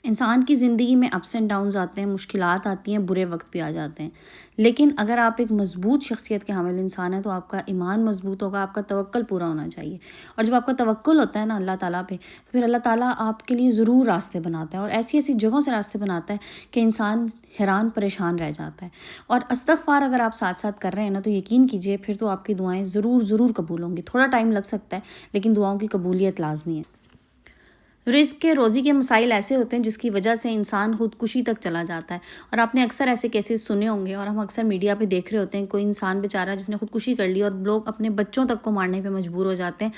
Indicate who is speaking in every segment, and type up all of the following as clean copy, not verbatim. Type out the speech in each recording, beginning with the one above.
Speaker 1: انسان کی زندگی میں اپس اینڈ ڈاؤنز آتے ہیں، مشکلات آتی ہیں، برے وقت بھی آ جاتے ہیں، لیکن اگر آپ ایک مضبوط شخصیت کے حامل انسان ہیں تو آپ کا ایمان مضبوط ہوگا، آپ کا توکل پورا ہونا چاہیے. اور جب آپ کا توکل ہوتا ہے نا اللہ تعالیٰ پہ، تو پھر اللہ تعالیٰ آپ کے لیے ضرور راستے بناتا ہے، اور ایسی ایسی جگہوں سے راستے بناتا ہے کہ انسان حیران پریشان رہ جاتا ہے. اور استغفار اگر آپ ساتھ ساتھ کر رہے ہیں نا تو یقین کیجئے پھر تو آپ کی دعائیں ضرور ضرور قبول ہوں گی. تھوڑا ٹائم لگ سکتا ہے لیکن دعاؤں کی قبولیت لازمی ہے. رزق کے روزی کے مسائل ایسے ہوتے ہیں جس کی وجہ سے انسان خودکشی تک چلا جاتا ہے، اور آپ نے اکثر ایسے کیسز سنے ہوں گے، اور ہم اکثر میڈیا پہ دیکھ رہے ہوتے ہیں کوئی انسان بیچارہ جس نے خودکشی کر لی اور لوگ اپنے بچوں تک کو مارنے پہ مجبور ہو جاتے ہیں،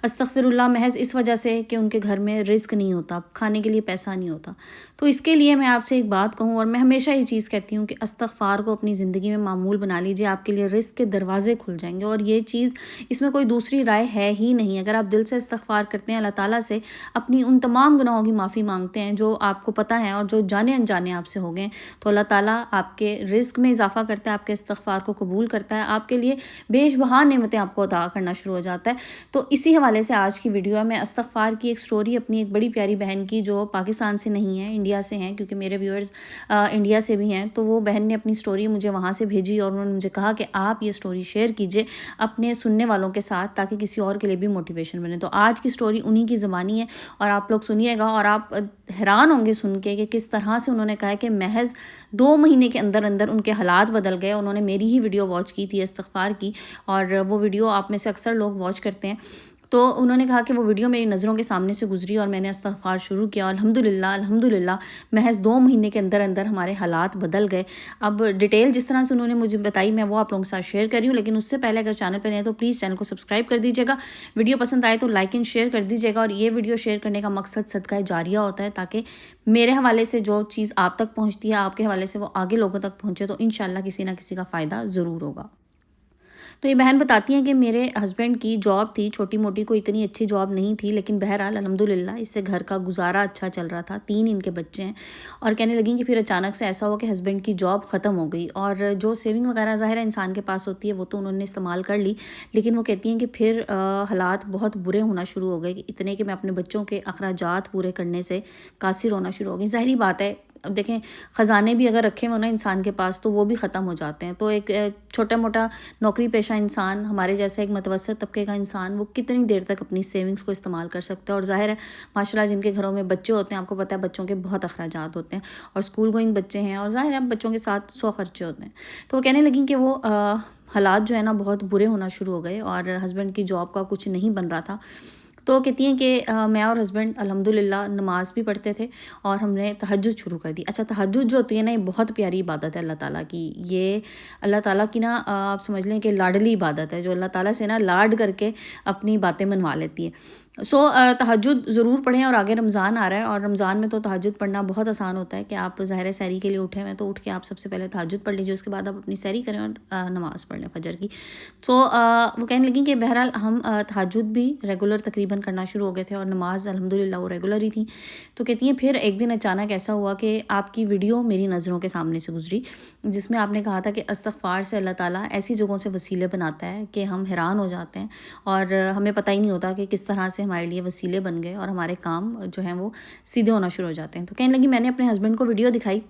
Speaker 1: استغفر اللہ، محض اس وجہ سے کہ ان کے گھر میں رزق نہیں ہوتا، کھانے کے لیے پیسہ نہیں ہوتا. تو اس کے لیے میں آپ سے ایک بات کہوں، اور میں ہمیشہ یہ چیز کہتی ہوں کہ استغفار کو اپنی زندگی میں معمول بنا لیجیے، آپ کے لیے رزق کے دروازے کھل جائیں گے. اور یہ چیز، اس میں کوئی دوسری رائے ہے ہی نہیں. اگر آپ دل سے استغفار کرتے ہیں، اللہ تعالیٰ سے اپنی ان تمام گناہوں کی معافی مانگتے ہیں جو آپ کو پتہ ہے اور جو جانے انجانے آپ سے ہو گئے، تو اللہ تعالیٰ آپ کے رزق میں اضافہ کرتا ہے، آپ کے استغفار کو قبول کرتا ہے، آپ کے لیے بیش بہا نعمتیں آپ کو عطا کرنا شروع ہو جاتا ہے. تو اسی حوالے سے آج کی ویڈیو ہے. میں استغفار کی ایک سٹوری اپنی ایک بڑی پیاری بہن کی جو پاکستان سے نہیں ہے، انڈیا سے ہیں، کیونکہ میرے ویورز انڈیا سے بھی ہیں، تو وہ بہن نے اپنی سٹوری مجھے وہاں سے بھیجی، اور انہوں نے مجھے کہا کہ آپ یہ سٹوری شیئر کیجئے اپنے سننے والوں کے ساتھ تاکہ کسی اور کے لیے بھی موٹیویشن بنے. تو آج کی سٹوری انہی کی زبانی ہے، اور آپ لوگ سنیے گا اور آپ حیران ہوں گے سن کے کہ کس طرح سے انہوں نے کہا ہے کہ محض 2 مہینے کے اندر اندر ان کے حالات بدل گئے. انہوں نے میری ہی ویڈیو واچ کی تھی استغفار کی، اور وہ ویڈیو آپ میں سے اکثر لوگ واچ کرتے ہیں. تو انہوں نے کہا کہ وہ ویڈیو میری نظروں کے سامنے سے گزری اور میں نے استغفار شروع کیا. الحمدللہ محض 2 مہینے کے اندر اندر ہمارے حالات بدل گئے. اب ڈیٹیل جس طرح سے انہوں نے مجھے بتائی میں وہ آپ لوگوں کے ساتھ شیئر کر رہی ہوں، لیکن اس سے پہلے اگر چینل پہ نہیں تو پلیز چینل کو سبسکرائب کر دیجیے گا. ویڈیو پسند آئے تو لائک اینڈ شیئر کر دیجیے گا. اور یہ ویڈیو شیئر کرنے کا مقصد صدقہ جاریہ ہوتا ہے، تاکہ میرے حوالے سے جو چیز آپ تک پہنچتی ہے آپ کے حوالے سے وہ آگے لوگوں تک پہنچے، تو انشاءاللہ کسی نہ کسی کا فائدہ ضرور ہوگا. تو یہ بہن بتاتی ہیں کہ میرے ہسبینڈ کی جاب تھی، چھوٹی موٹی، کوئی اتنی اچھی جاب نہیں تھی، لیکن بہرحال الحمدللہ اس سے گھر کا گزارا اچھا چل رہا تھا. 3 ان کے بچے ہیں. اور کہنے لگیں کہ پھر اچانک سے ایسا ہوا کہ ہسبینڈ کی جاب ختم ہو گئی، اور جو سیونگ وغیرہ ظاہر ہے انسان کے پاس ہوتی ہے وہ تو انہوں نے استعمال کر لی، لیکن وہ کہتی ہیں کہ پھر حالات بہت برے ہونا شروع ہو گئے، اتنے کہ میں اپنے بچوں کے اخراجات پورے کرنے سے قاصر ہونا شروع ہو گئی. ظاہری بات ہے، اب دیکھیں خزانے بھی اگر رکھے ہوئے نا انسان کے پاس تو وہ بھی ختم ہو جاتے ہیں. تو ایک چھوٹا موٹا نوکری پیشہ انسان، ہمارے جیسے ایک متوسط طبقے کا انسان، وہ کتنی دیر تک اپنی سیونگز کو استعمال کر سکتا ہے. اور ظاہر ہے ماشاءاللہ جن کے گھروں میں بچے ہوتے ہیں، آپ کو پتہ ہے بچوں کے بہت اخراجات ہوتے ہیں، اور اسکول گوئنگ بچے ہیں، اور ظاہر ہے بچوں کے ساتھ 100 خرچے ہوتے ہیں. تو وہ کہنے لگیں کہ وہ حالات جو ہے نا بہت برے ہونا شروع ہو گئے، اور ہسبینڈ کی جاب کا کچھ نہیں بن رہا تھا. تو کہتی ہیں کہ میں اور ہسبینڈ الحمدللہ نماز بھی پڑھتے تھے، اور ہم نے تہجد شروع کر دی. اچھا، تہجد جو ہوتی ہے نا یہ بہت پیاری عبادت ہے اللہ تعالیٰ کی. یہ اللہ تعالیٰ کی نا آپ سمجھ لیں کہ لاڈلی عبادت ہے، جو اللہ تعالیٰ سے نا لاڈ کر کے اپنی باتیں منوا لیتی ہے. تہجد ضرور پڑھیں. اور آگے رمضان آ رہا ہے، اور رمضان میں تو تہجد پڑھنا بہت آسان ہوتا ہے کہ آپ ظاہر سحری کے لیے اٹھے ہوئے تو اٹھ کے آپ سب سے پہلے تہجد پڑھ لیجیے، اس کے بعد آپ اپنی سحری کریں اور نماز پڑھ لیں فجر کی. وہ کہنے لگیں کہ بہرحال ہم تہجد بھی ریگولر تقریباً کرنا شروع ہو گئے تھے، اور نماز الحمدللہ وہ ریگولر ہی تھیں. تو کہتی ہیں پھر ایک دن اچانک ایسا ہوا کہ آپ کی ویڈیو میری نظروں کے سامنے سے گزری، جس میں آپ نے کہا تھا کہ استغفار سے اللہ تعالیٰ ایسی جگہوں سے وسیلے بناتا ہے کہ ہم حیران ہو جاتے ہیں، اور ہمیں پتہ ہی نہیں ہوتا کہ کس طرح سے ہمارے لیے وسیلے بن گئے اور ہمارے کام جو ہیں وہ سیدھے ہونا شروع ہو جاتے ہیں. تو کہنے لگی میں نے اپنے ہسبینڈ کو ویڈیو دکھائی،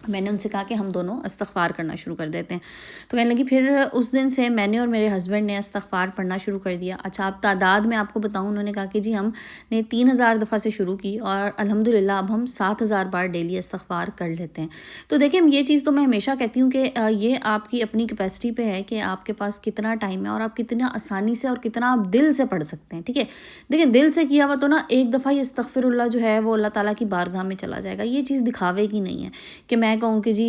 Speaker 1: میں نے ان سے کہا کہ ہم دونوں استغفار کرنا شروع کر دیتے ہیں. تو کہنے لگی پھر اس دن سے میں نے اور میرے ہسبینڈ نے استغفار پڑھنا شروع کر دیا. اچھا، آپ تعداد میں آپ کو بتاؤں، انہوں نے کہا کہ جی ہم نے 3000 دفعہ سے شروع کی، اور الحمدللہ اب ہم 7000 بار ڈیلی استغفار کر لیتے ہیں. تو دیکھیں یہ چیز تو میں ہمیشہ کہتی ہوں کہ یہ آپ کی اپنی کیپیسٹی پہ ہے کہ آپ کے پاس کتنا ٹائم ہے اور آپ کتنا آسانی سے اور کتنا آپ دل سے پڑھ سکتے ہیں. ٹھیک ہے، دیکھیں دل سے کیا ہوا تو نا ایک دفعہ یہ استغفر اللہ جو ہے وہ اللہ تعالیٰ کی بارگاہ میں چلا جائے گا. یہ چیز دکھاوے کی نہیں ہے کہ میں کہوں کہ جی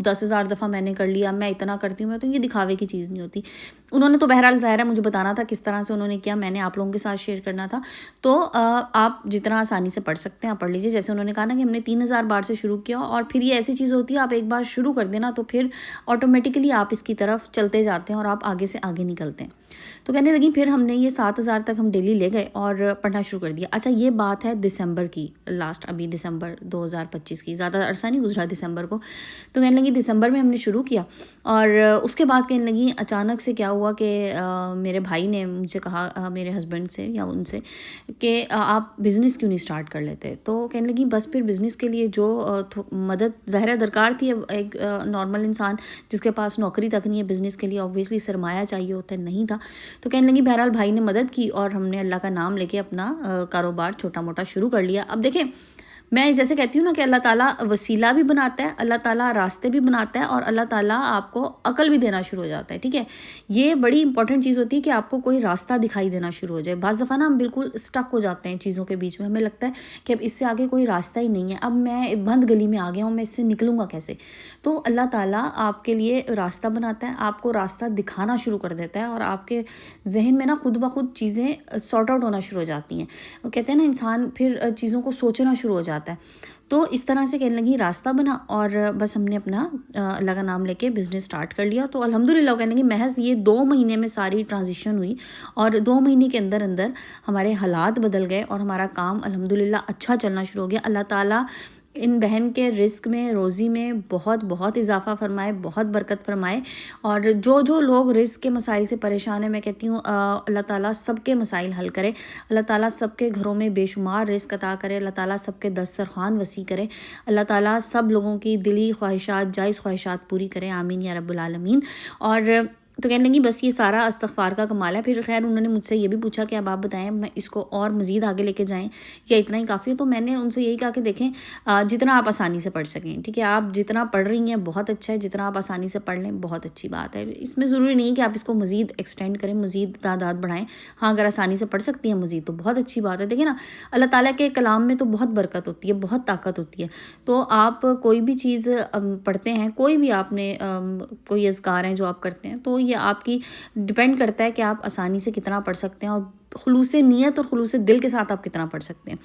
Speaker 1: 10,000 دفعہ میں نے کر لیا، میں اتنا کرتی ہوں. تو یہ دکھاوے کی چیز نہیں ہوتی. انہوں نے تو بہرحال ظاہر ہے مجھے بتانا تھا کس طرح سے انہوں نے کیا، میں نے آپ لوگوں کے ساتھ شیئر کرنا تھا. تو آپ جتنا آسانی سے پڑھ سکتے ہیں آپ پڑھ لیجیے. جیسے انہوں نے کہا نا کہ ہم نے 3000 بار سے شروع کیا، اور پھر یہ ایسی چیز ہوتی ہے آپ ایک بار شروع کر دینا تو پھر آٹومیٹکلی آپ اس کی طرف چلتے جاتے ہیں اور آپ آگے سے آگے نکلتے ہیں. تو کہنے لگیں پھر ہم نے یہ 7000 تک ہم ڈیلی لے گئے اور پڑھنا شروع کر دیا. اچھا، یہ بات ہے دسمبر کی، لاسٹ ابھی دسمبر 2025 کی، زیادہ عرصہ نہیں گزرا دسمبر دسمبر کو. تو کہنے لگی دسمبر میں ہم نے شروع کیا, اور اس کے بعد کہنے لگی اچانک سے کیا ہوا کہ میرے بھائی نے مجھ سے کہا, میرے ہسبینڈ سے یا ان سے, کہ آپ بزنس کیوں نہیں اسٹارٹ کر لیتے. تو کہنے لگی بس پھر بزنس کے لیے جو مدد ظاہر درکار تھی, ایک نارمل انسان جس کے پاس نوکری تک نہیں ہے, بزنس کے لیے اوبویسلی سرمایہ چاہیے ہوتا ہے, نہیں تھا. تو کہنے لگی بہرحال بھائی نے مدد کی اور ہم نے اللہ کا نام لے کے اپنا کاروبار چھوٹا موٹا شروع کر لیا. اب دیکھیں, میں جیسے کہتی ہوں نا کہ اللہ تعالیٰ وسیلہ بھی بناتا ہے, اللہ تعالیٰ راستے بھی بناتا ہے, اور اللہ تعالیٰ آپ کو عقل بھی دینا شروع ہو جاتا ہے. ٹھیک ہے, یہ بڑی امپورٹنٹ چیز ہوتی ہے کہ آپ کو کوئی راستہ دکھائی دینا شروع ہو جائے. بعض دفعہ نا ہم بالکل اسٹک ہو جاتے ہیں چیزوں کے بیچ میں, ہمیں لگتا ہے کہ اب اس سے آگے کوئی راستہ ہی نہیں ہے, اب میں بند گلی میں آ گیا ہوں, میں اس سے نکلوں گا کیسے. تو اللہ تعالیٰ آپ کے لیے راستہ بناتا ہے, آپ کو راستہ دکھانا شروع کر دیتا ہے, اور آپ کے ذہن میں نا خود بخود چیزیں سارٹ آؤٹ ہونا شروع ہو جاتی ہیں. وہ کہتے ہیں نا انسان پھر چیزوں کو سوچنا شروع ہو جاتا ہے. تو اس طرح سے کہنے لگی راستہ بنا, اور بس ہم نے اپنا اللہ کا نام لے کے بزنس سٹارٹ کر لیا. تو الحمدللہ کہنے لگی محض یہ 2 مہینے میں ساری ٹرانزیشن ہوئی, اور 2 مہینے کے اندر اندر ہمارے حالات بدل گئے, اور ہمارا کام الحمدللہ اچھا چلنا شروع ہو گیا. اللہ تعالیٰ ان بہن کے رزق میں, روزی میں بہت بہت اضافہ فرمائے, بہت برکت فرمائے. اور جو لوگ رزق کے مسائل سے پریشان ہیں, میں کہتی ہوں اللہ تعالیٰ سب کے مسائل حل کرے, اللہ تعالیٰ سب کے گھروں میں بے شمار رزق عطا کرے, اللہ تعالیٰ سب کے دسترخوان وسیع کرے, اللہ تعالیٰ سب لوگوں کی دلی خواہشات, جائز خواہشات پوری کرے, آمین یا رب العالمین. اور تو کہنے لگی بس یہ سارا استغفار کا کمال ہے. پھر خیر انہوں نے مجھ سے یہ بھی پوچھا کہ اب آپ بتائیں میں اس کو اور مزید آگے لے کے جائیں یا اتنا ہی کافی ہے. تو میں نے ان سے یہی کہا کہ دیکھیں جتنا آپ آسانی سے پڑھ سکیں, ٹھیک ہے, آپ جتنا پڑھ رہی ہیں بہت اچھا ہے, جتنا آپ آسانی سے پڑھ لیں بہت اچھی بات ہے. اس میں ضروری نہیں کہ آپ اس کو مزید ایکسٹینڈ کریں, مزید تعداد بڑھائیں. ہاں اگر آسانی سے پڑھ سکتی ہیں مزید تو بہت اچھی بات ہے. دیکھیں نا اللہ تعالیٰ کے کلام میں تو بہت برکت ہوتی ہے, بہت طاقت ہوتی ہے. تو آپ کوئی بھی چیز پڑھتے ہیں, کوئی بھی آپ نے کوئی اذکار ہیں جو آپ کرتے ہیں, تو یہ آپ کی ڈپینڈ کرتا ہے کہ آپ آسانی سے کتنا پڑھ سکتے ہیں, اور خلوص نیت اور خلوص دل کے ساتھ آپ کتنا پڑھ سکتے ہیں.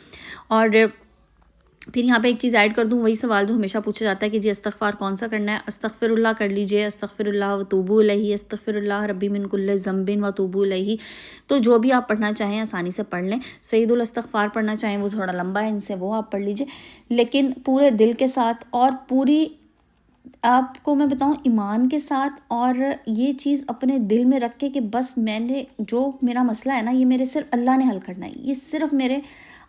Speaker 1: اور پھر یہاں پہ ایک چیز ایڈ کر دوں, وہی سوال جو ہمیشہ پوچھا جاتا ہے کہ جی استغفار کون سا کرنا ہے. استغفر اللہ کر لیجئے, استغفر اللہ و توبو الیہ, استغفر اللہ ربی من کل ذنب و توبو الیہ. تو جو بھی آپ پڑھنا چاہیں آسانی سے پڑھ لیں. سید الاستغفار پڑھنا چاہیں وہ تھوڑا لمبا ہے, ان سے وہ آپ پڑھ لیجئے, لیکن پورے دل کے ساتھ اور پوری آپ کو میں بتاؤں ایمان کے ساتھ, اور یہ چیز اپنے دل میں رکھ کے کہ بس میں نے جو میرا مسئلہ ہے نا یہ میرے صرف اللہ نے حل کرنا ہے, یہ صرف میرے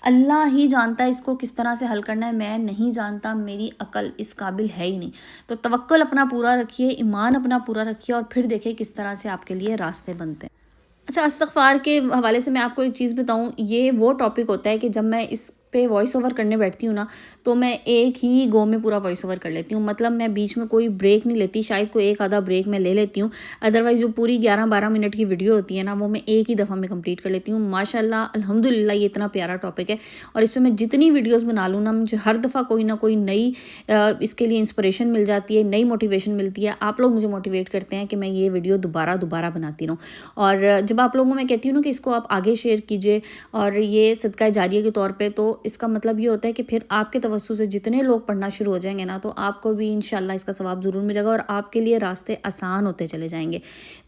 Speaker 1: اللہ ہی جانتا ہے اس کو کس طرح سے حل کرنا ہے, میں نہیں جانتا, میری عقل اس قابل ہے ہی نہیں. تو توکل اپنا پورا رکھیے, ایمان اپنا پورا رکھیے, اور پھر دیکھیں کس طرح سے آپ کے لیے راستے بنتے ہیں. اچھا, استغفار کے حوالے سے میں آپ کو ایک چیز بتاؤں, یہ وہ ٹاپک ہوتا ہے کہ جب میں اس پہ وائس اوور کرنے بیٹھتی ہوں نا تو میں ایک ہی گو میں پورا وائس اوور کر لیتی ہوں. مطلب میں بیچ میں کوئی بریک نہیں لیتی, شاید کوئی ایک آدھا بریک میں لے لیتی ہوں, ادروائز جو پوری 11-12 منٹ کی ویڈیو ہوتی ہے نا وہ میں ایک ہی دفعہ میں کمپلیٹ کر لیتی ہوں. ماشاءاللہ الحمدللہ یہ اتنا پیارا ٹاپک ہے, اور اس پہ میں جتنی ویڈیوز بنا لوں نا مجھے ہر دفعہ کوئی نہ کوئی نئی اس کے لیے انسپریشن مل جاتی ہے, نئی موٹیویشن ملتی ہے. آپ لوگ مجھے موٹیویٹ کرتے ہیں کہ میں یہ ویڈیو دوبارہ بناتی رہوں. اور جب آپ لوگوں میں کہتی ہوں نا کہ اس کو آپ آگے شیئر کیجئے اور یہ صدقہ جاریہ کے طور پہ, تو اس کا مطلب یہ ہوتا ہے کہ پھر آپ کے توسط سے جتنے لوگ پڑھنا شروع ہو جائیں گے نا تو آپ کو بھی انشاءاللہ اس کا ثواب ضرور ملے گا, اور آپ کے لیے راستے آسان ہوتے چلے جائیں گے.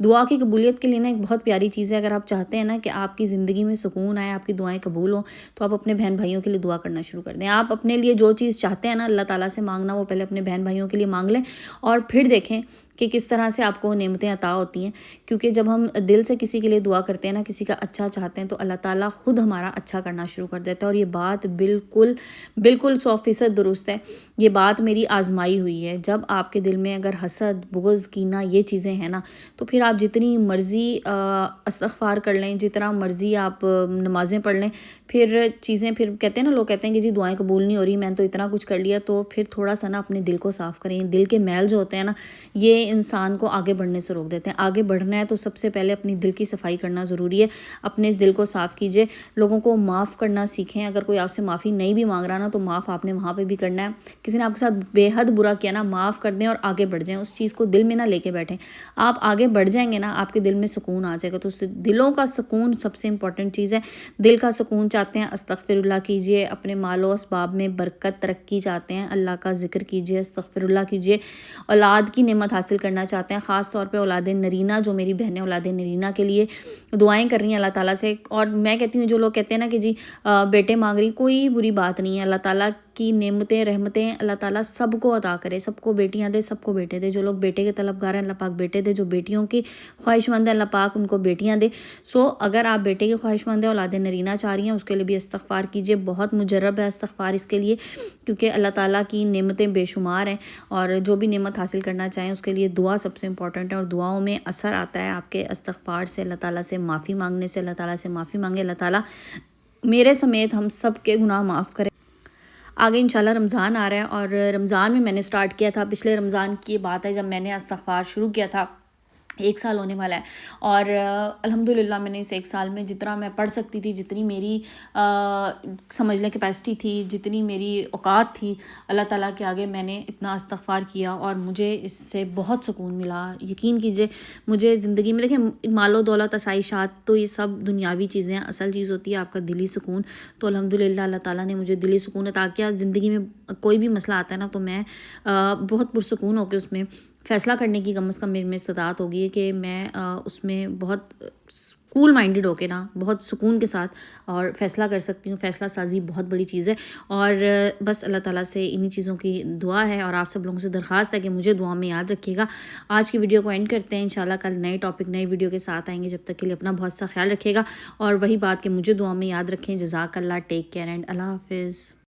Speaker 1: دعا کی قبولیت کے لیے نا ایک بہت پیاری چیز ہے, اگر آپ چاہتے ہیں نا کہ آپ کی زندگی میں سکون آئے, آپ کی دعائیں قبول ہوں, تو آپ اپنے بہن بھائیوں کے لیے دعا کرنا شروع کر دیں. آپ اپنے لیے جو چیز چاہتے ہیں نا اللہ تعالیٰ سے مانگنا, وہ پہلے اپنے بہن بھائیوں کے لیے مانگ لیں, اور پھر دیکھیں کہ کس طرح سے آپ کو نعمتیں عطا ہوتی ہیں. کیونکہ جب ہم دل سے کسی کے لیے دعا کرتے ہیں نا, کسی کا اچھا چاہتے ہیں, تو اللہ تعالیٰ خود ہمارا اچھا کرنا شروع کر دیتا ہے. اور یہ بات بالکل 100% درست ہے. یہ بات میری آزمائی ہوئی ہے. جب آپ کے دل میں اگر حسد, بغض, کینہ یہ چیزیں ہیں نا, تو پھر آپ جتنی مرضی استغفار کر لیں, جتنا مرضی آپ نمازیں پڑھ لیں, پھر چیزیں پھر کہتے ہیں نا, لوگ کہتے ہیں کہ جی دعائیں قبول نہیں ہو رہی, میں نے تو اتنا کچھ کر لیا. تو پھر تھوڑا سا نا اپنے دل کو صاف کریں. دل کے میل جو ہوتے ہیں نا یہ انسان کو آگے بڑھنے سے روک دیتے ہیں. آگے بڑھنا ہے تو سب سے پہلے اپنی دل کی صفائی کرنا ضروری ہے. اپنے اس دل کو صاف کیجئے, لوگوں کو معاف کرنا سیکھیں. اگر کوئی آپ سے معافی نہیں بھی مانگ رہا نا تو معاف آپ نے وہاں پہ بھی کرنا ہے. کسی نے آپ کے ساتھ بے حد برا کیا نا, معاف کر دیں اور آگے بڑھ جائیں. اس چیز کو دل میں نہ لے کے بیٹھیں. آپ آگے بڑھ جائیں گے نا, آپ کے دل میں سکون آ جائے گا. تو دلوں کا سکون سب سے امپورٹنٹ چیز ہے. دل کا سکون چاہتے ہیں, استغفر اللہ کیجئے. اپنے مال و اسباب میں برکت, ترقی چاہتے ہیں, اللہ کا ذکر کیجئے, استغفر اللہ کیجئے. اولاد کی نعمت حاصل کرنا چاہتے ہیں, خاص طور پہ اولاد نرینہ, جو میری بہنیں اولاد نرینہ کے لیے دعائیں کر رہی ہیں اللہ تعالیٰ سے. اور میں کہتی ہوں جو لوگ کہتے ہیں نا کہ جی بیٹے مانگ رہی, کوئی بری بات نہیں ہے. اللہ تعالیٰ کی نعمتیں رحمتیں اللہ تعالیٰ سب کو عطا کرے، سب کو بیٹیاں دے، سب کو بیٹے دے، جو لوگ بیٹے کے طلبگار ہیں اللہ پاک بیٹے دے، جو بیٹیوں کی خواہش مند ہے اللہ پاک ان کو بیٹیاں دے۔ اگر آپ بیٹے کی خواہش مند ہیں، اولاد نرینہ چاہ رہی ہیں، اس کے لیے بھی استغفار کیجیے، بہت مجرب ہے استغفار اس کے لیے، کیونکہ اللہ تعالیٰ کی نعمتیں بے شمار ہیں، اور جو بھی نعمت حاصل کرنا چاہیں اس کے لیے دعا سب سے امپورٹنٹ ہے، اور دعاؤں میں اثر آتا ہے آپ کے استغفار سے، اللہ تعالیٰ سے معافی مانگنے سے۔ اللہ تعالیٰ سے معافی مانگے، اللہ تعالیٰ میرے سمیت ہم سب کے گناہ معاف کرے۔ آگے انشاءاللہ رمضان آ رہا ہے، اور رمضان میں نے سٹارٹ کیا تھا، پچھلے رمضان کی بات ہے جب میں نے استغفار شروع کیا تھا، 1 سال ہونے والا ہے، اور الحمدللہ میں نے اس 1 سال میں جتنا میں پڑھ سکتی تھی، جتنی میری سمجھ لیں کیپیسٹی تھی، جتنی میری اوقات تھی، اللہ تعالیٰ کے آگے میں نے اتنا استغفار کیا، اور مجھے اس سے بہت سکون ملا۔ یقین کیجئے مجھے زندگی میں، دیکھیں مال و دولت آسائشات تو یہ سب دنیاوی چیزیں ہیں، اصل چیز ہوتی ہے آپ کا دلی سکون۔ تو الحمدللہ اللہ تعالیٰ نے مجھے دلی سکون عطا کیا۔ زندگی میں کوئی بھی مسئلہ آتا ہے نا، تو میں بہت پرسکون ہو کے اس میں فیصلہ کرنے کی کم از کم میرے میں استطاعت ہوگی ہے کہ میں اس میں بہت کول مائنڈڈ ہو کے نا، بہت سکون کے ساتھ اور فیصلہ کر سکتی ہوں۔ فیصلہ سازی بہت بڑی چیز ہے، اور بس اللہ تعالیٰ سے انہی چیزوں کی دعا ہے، اور آپ سب لوگوں سے درخواست ہے کہ مجھے دعا میں یاد رکھیے گا۔ آج کی ویڈیو کو اینڈ کرتے ہیں، انشاءاللہ کل نئے ٹاپک نئے ویڈیو کے ساتھ آئیں گے۔ جب تک کے لیے اپنا بہت سا خیال رکھیے گا، اور وہی بات کہ مجھے دعا میں یاد رکھیں۔ جزاک اللہ، ٹیک کیئر اینڈ اللہ حافظ۔